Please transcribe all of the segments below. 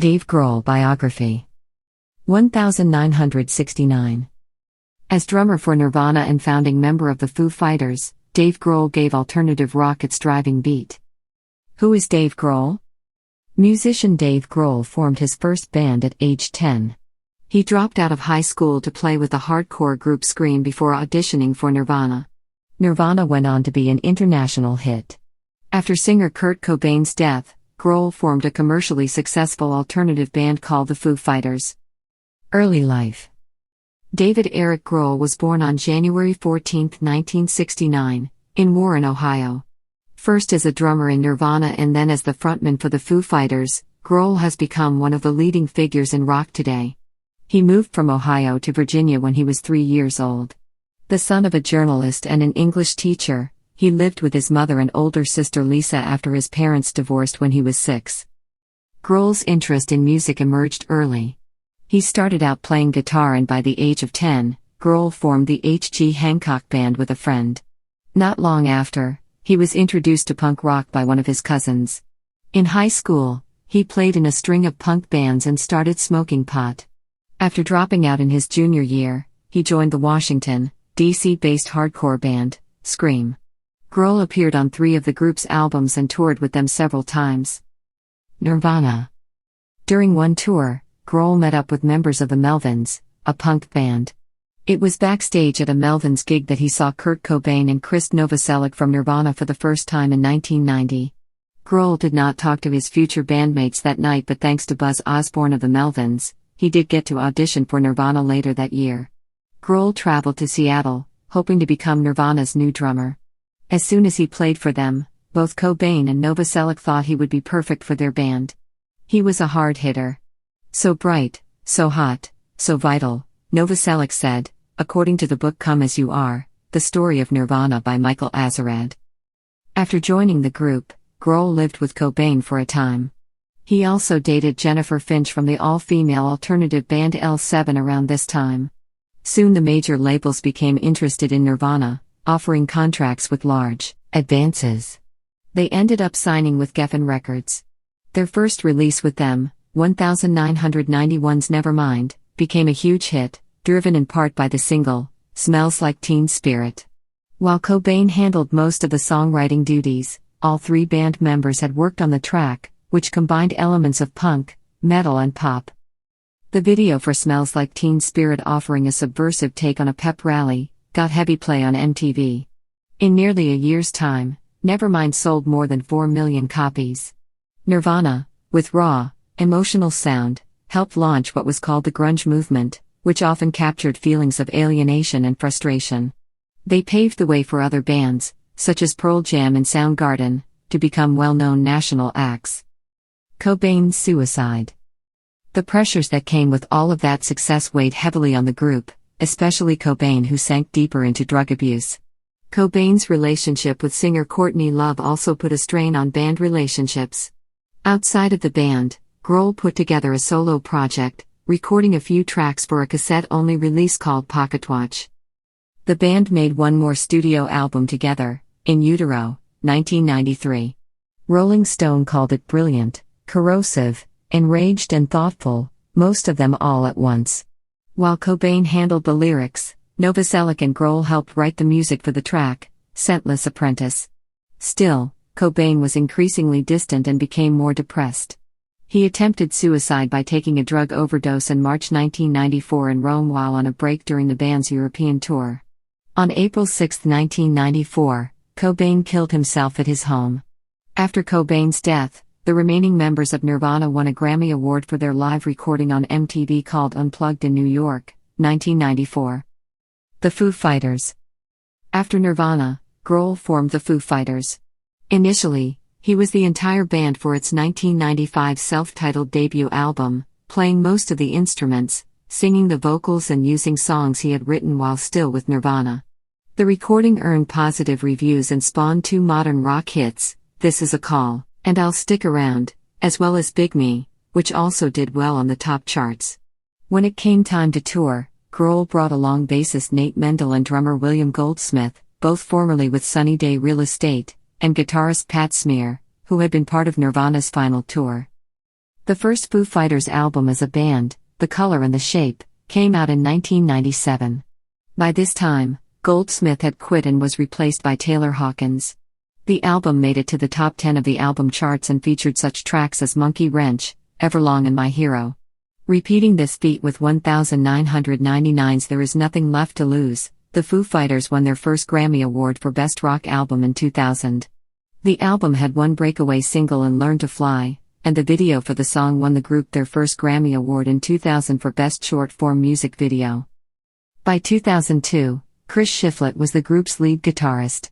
Dave Grohl Biography 1969. As drummer for Nirvana and founding member of the Foo Fighters, Dave Grohl gave alternative rock its driving beat. Who is Dave Grohl? Musician Dave Grohl formed his first band at age 10. He dropped out of high school to play with the hardcore group Scream before auditioning for Nirvana. Nirvana went on to be an international hit. After singer Kurt Cobain's death, Grohl formed a commercially successful alternative band called the Foo Fighters. Early life. David Eric Grohl was born on January 14, 1969, in Warren, Ohio. First as a drummer in Nirvana and then as the frontman for the Foo Fighters, Grohl has become one of the leading figures in rock today. He moved from Ohio to Virginia when he was 3 years old. The son of a journalist and an English teacher, he lived with his mother and older sister Lisa after his parents divorced when he was 6. Grohl's interest in music emerged early. He started out playing guitar and by the age of 10, Grohl formed the H.G. Hancock Band with a friend. Not long after, he was introduced to punk rock by one of his cousins. In high school, he played in a string of punk bands and started smoking pot. After dropping out in his junior year, he joined the Washington, D.C.-based hardcore band, Scream. Grohl appeared on 3 of the group's albums and toured with them several times. Nirvana. During one tour, Grohl met up with members of the Melvins, a punk band. It was backstage at a Melvins gig that he saw Kurt Cobain and Chris Novoselic from Nirvana for the first time in 1990. Grohl did not talk to his future bandmates that night, but thanks to Buzz Osborne of the Melvins, he did get to audition for Nirvana later that year. Grohl traveled to Seattle, hoping to become Nirvana's new drummer. As soon as he played for them, both Cobain and Novoselic thought he would be perfect for their band. He was a hard hitter. So bright, so hot, so vital, Novoselic said, according to the book Come As You Are, The Story of Nirvana by Michael Azerrad. After joining the group, Grohl lived with Cobain for a time. He also dated Jennifer Finch from the all-female alternative band L7 around this time. Soon the major labels became interested in Nirvana, offering contracts with large advances. They ended up signing with Geffen Records. Their first release with them, 1991's Nevermind, became a huge hit, driven in part by the single, Smells Like Teen Spirit. While Cobain handled most of the songwriting duties, all 3 band members had worked on the track, which combined elements of punk, metal and pop. The video for Smells Like Teen Spirit, offering a subversive take on a pep rally, got heavy play on MTV. In nearly a year's time, Nevermind sold more than 4 million copies. Nirvana, with raw, emotional sound, helped launch what was called the grunge movement, which often captured feelings of alienation and frustration. They paved the way for other bands, such as Pearl Jam and Soundgarden, to become well-known national acts. Cobain's suicide. The pressures that came with all of that success weighed heavily on the group, especially Cobain, who sank deeper into drug abuse. Cobain's relationship with singer Courtney Love also put a strain on band relationships. Outside of the band, Grohl put together a solo project, recording a few tracks for a cassette-only release called Pocketwatch. The band made one more studio album together, In Utero, 1993. Rolling Stone called it brilliant, corrosive, enraged and thoughtful, most of them all at once. While Cobain handled the lyrics, Novoselic and Grohl helped write the music for the track, Scentless Apprentice. Still, Cobain was increasingly distant and became more depressed. He attempted suicide by taking a drug overdose in March 1994 in Rome while on a break during the band's European tour. On April 6, 1994, Cobain killed himself at his home. After Cobain's death, the remaining members of Nirvana won a Grammy Award for their live recording on MTV called Unplugged in New York, 1994. The Foo Fighters. After Nirvana, Grohl formed the Foo Fighters. Initially, he was the entire band for its 1995 self-titled debut album, playing most of the instruments, singing the vocals and using songs he had written while still with Nirvana. The recording earned positive reviews and spawned 2 modern rock hits, This Is a Call, and I'll Stick Around, as well as Big Me, which also did well on the top charts. When it came time to tour, Grohl brought along bassist Nate Mendel and drummer William Goldsmith, both formerly with Sunny Day Real Estate, and guitarist Pat Smear, who had been part of Nirvana's final tour. The first Foo Fighters album as a band, The Color and the Shape, came out in 1997. By this time, Goldsmith had quit and was replaced by Taylor Hawkins. The album made it to the top 10 of the album charts and featured such tracks as Monkey Wrench, Everlong and My Hero. Repeating this feat with 1,999's There Is Nothing Left to Lose, the Foo Fighters won their first Grammy Award for Best Rock Album in 2000. The album had one breakaway single in Learn to Fly, and the video for the song won the group their first Grammy Award in 2000 for Best Short-Form Music Video. By 2002, Chris Shiflett was the group's lead guitarist.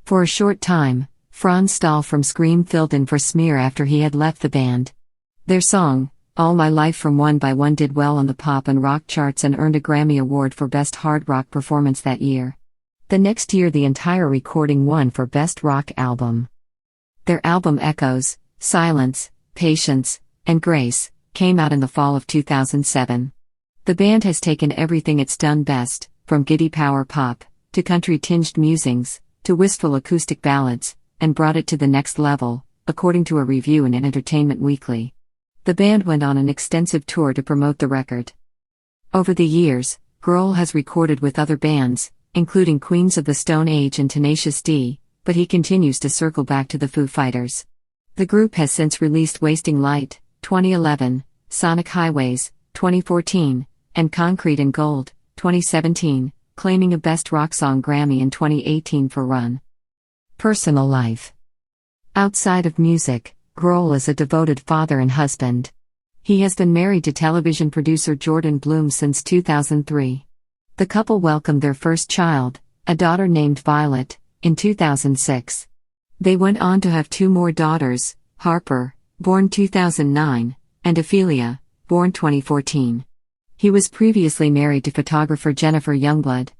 For a short time, Franz Stahl from Scream filled in for Smear after he had left the band. Their song, All My Life from One by One did well on the pop and rock charts and earned a Grammy Award for Best Hard Rock Performance that year. The next year the entire recording won for Best Rock Album. Their album Echoes, Silence, Patience, and Grace came out in the fall of 2007. The band has taken everything it's done best, from giddy power pop, to country-tinged musings, to wistful acoustic ballads, and brought it to the next level, according to a review in Entertainment Weekly. The band went on an extensive tour to promote the record. Over the years, Grohl has recorded with other bands, including Queens of the Stone Age and Tenacious D, but he continues to circle back to the Foo Fighters. The group has since released Wasting Light, 2011, Sonic Highways, 2014, and Concrete and Gold, 2017, claiming a Best Rock Song Grammy in 2018 for Run. Personal life. Outside of music, Grohl is a devoted father and husband. He has been married to television producer Jordan Blum since 2003. The couple welcomed their first child, a daughter named Violet, in 2006. They went on to have two more daughters, Harper, born 2009, and Ophelia, born 2014. He was previously married to photographer Jennifer Youngblood.